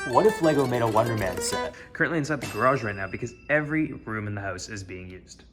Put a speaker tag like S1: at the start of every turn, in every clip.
S1: What if LEGO made a Wonderman set?
S2: Currently inside the garage right now because every room in the house is being used.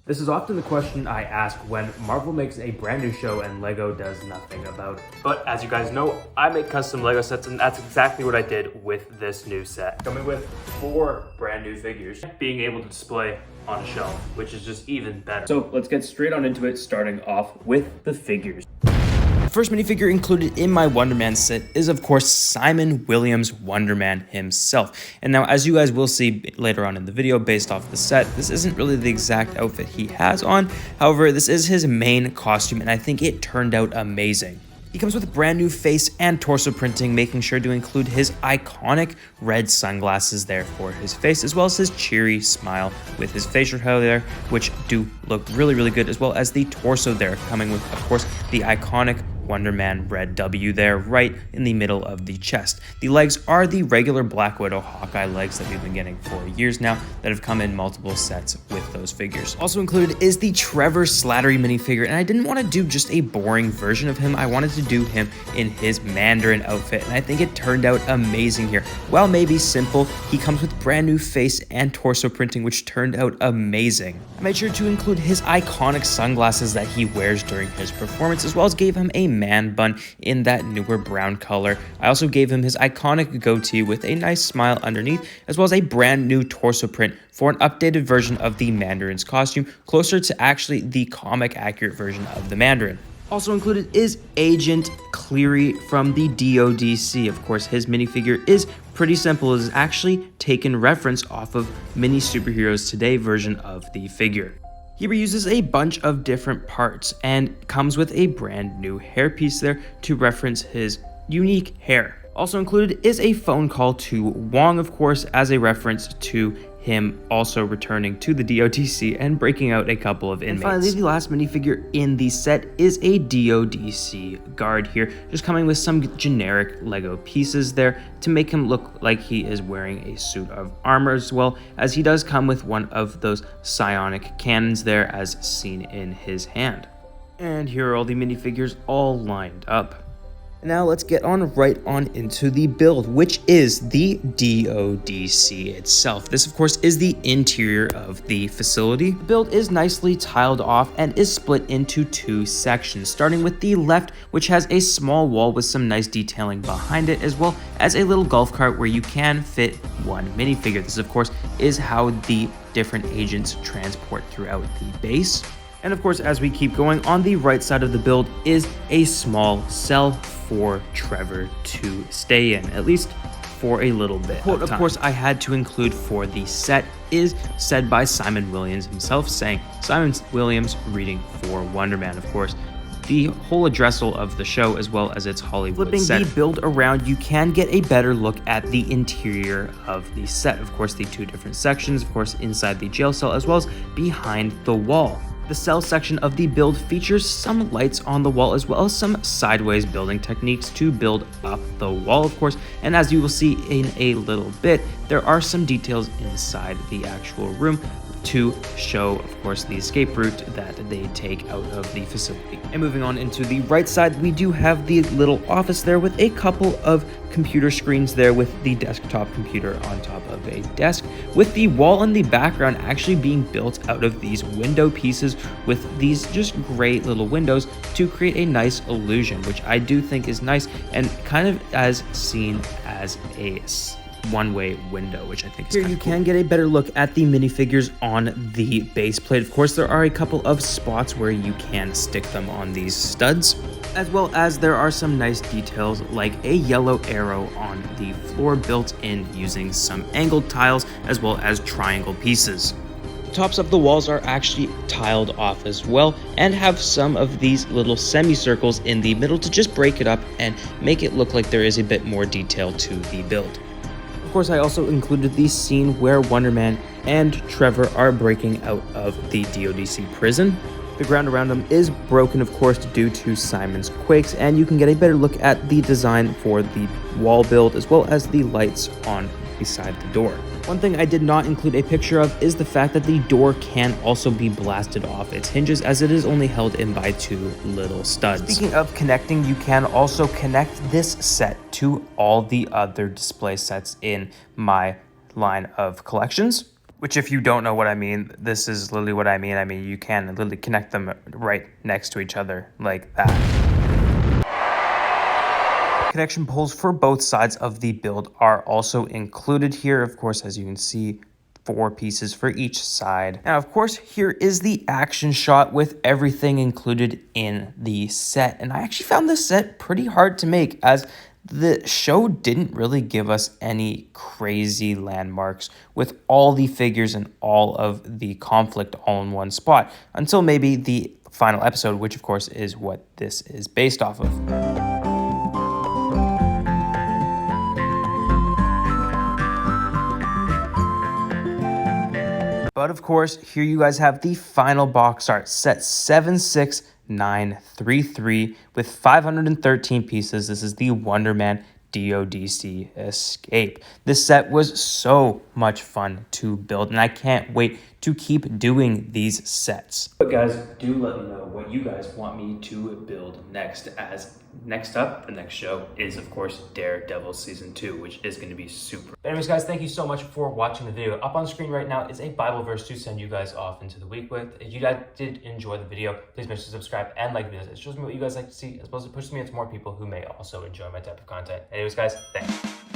S2: This is often the question I ask when Marvel makes a brand new show and LEGO does nothing about it. But as you guys know, I make custom LEGO sets, and that's exactly what I did with this new set. Coming with 4 brand new figures, being able to display on a shelf, which is just even better. So let's get straight on into it, starting off with the figures. The first minifigure included in my Wonderman set is, of course, Simon Williams Wonderman himself. And now, as you guys will see later on in the video, based off the set, this isn't really the exact outfit he has on. However, this is his main costume, and I think it turned out amazing. He comes with a brand new face and torso printing, making sure to include his iconic red sunglasses there for his face, as well as his cheery smile with his facial hair there, which do look really good, as well as the torso there, coming with, of course, the iconic Wonderman red W there right in the middle of the chest. The legs are the regular Black Widow Hawkeye legs that we've been getting for years now that have come in multiple sets with those figures. Also included is the Trevor Slattery minifigure, and I didn't want to do just a boring version of him. I wanted to do him in his Mandarin outfit, and I think it turned out amazing here. While maybe simple, he comes with brand new face and torso printing, which turned out amazing. I made sure to include his iconic sunglasses that he wears during his performance, as well as gave him a man bun in that newer brown color. I also gave him his iconic goatee with a nice smile underneath, as well as a brand new torso print for an updated version of the Mandarin's costume, closer to actually the comic accurate version of the Mandarin. Also included is Agent Cleary from the DODC. Of course, his minifigure is pretty simple. It is actually taken reference off of Mini Superheroes Today version of the figure. He reuses a bunch of different parts and comes with a brand new hairpiece there to reference his unique hair. Also included is a phone call to Wong, of course, as a reference to him also returning to the DODC and breaking out a couple of inmates. And finally, the last minifigure in the set is a DODC guard here, just coming with some generic LEGO pieces there to make him look like he is wearing a suit of armor, as well as he does come with one of those psionic cannons there as seen in his hand. And here are all the minifigures all lined up. Now let's get right on into the build, which is the DODC itself. This, of course, is the interior of the facility. The build is nicely tiled off and is split into 2 sections, starting with the left, which has a small wall with some nice detailing behind it, as well as a little golf cart where you can fit 1 minifigure. This, of course, is how the different agents transport throughout the base. And of course, as we keep going, on the right side of the build is a small cell for Trevor to stay in, at least for a little bit. Quote, of course, I had to include for the set is said by Simon Williams himself, saying, Simon Williams reading for Wonderman, of course. The whole addressal of the show, as well as its Hollywood set. Flipping the build around, you can get a better look at the interior of the set. Of course, the 2 different sections, of course, inside the jail cell, as well as behind the wall. The cell section of the build features some lights on the wall, as well as some sideways building techniques to build up the wall, of course. And as you will see in a little bit, there are some details inside the actual room to show, of course, the escape route that they take out of the facility. And moving on into the right side, we do have the little office there with a couple of computer screens there with the desktop computer on top of a desk, with the wall in the background actually being built out of these window pieces with these just great little windows to create a nice illusion, which I do think is nice and kind of as seen as a one-way window, which I think is kind of cool. You can get a better look at the minifigures on the base plate. Of course, there are a couple of spots where you can stick them on these studs, as well as there are some nice details like a yellow arrow on the floor built in using some angled tiles as well as triangle pieces. The tops of the walls are actually tiled off as well and have some of these little semicircles in the middle to just break it up and make it look like there is a bit more detail to the build. Of course, I also included the scene where Wonderman and Trevor are breaking out of the DODC prison. The ground around them is broken, of course, due to Simon's quakes, and you can get a better look at the design for the wall build as well as the lights on beside the door. One thing I did not include a picture of is the fact that the door can also be blasted off its hinges, as it is only held in by 2 little studs. Speaking of connecting, you can also connect this set to all the other display sets in my line of collections. Which, if you don't know what I mean, this is literally what I mean. I mean, you can literally connect them right next to each other like that. Connection poles for both sides of the build are also included here. Of course, as you can see, 4 pieces for each side. Now, of course, here is the action shot with everything included in the set. And I actually found this set pretty hard to make, as the show didn't really give us any crazy landmarks with all the figures and all of the conflict all in one spot, until maybe the final episode, which of course is what this is based off of. But of course, here you guys have the final box art, set 76933 with 513 pieces. This is the Wonderman DODC Escape. This set was so much fun to build, and I can't wait to keep doing these sets. But guys, do let me know what you guys want me to build next, as next up, the next show is of course Daredevil Season 2, which is going to be super. But anyways guys, thank you so much for watching the video. Up on screen right now is a Bible verse to send you guys off into the week with. If you guys did enjoy the video, please make sure to subscribe and like videos. It shows me what you guys like to see, as well as it pushes me into more people who may also enjoy my type of content. Anyways guys, thanks.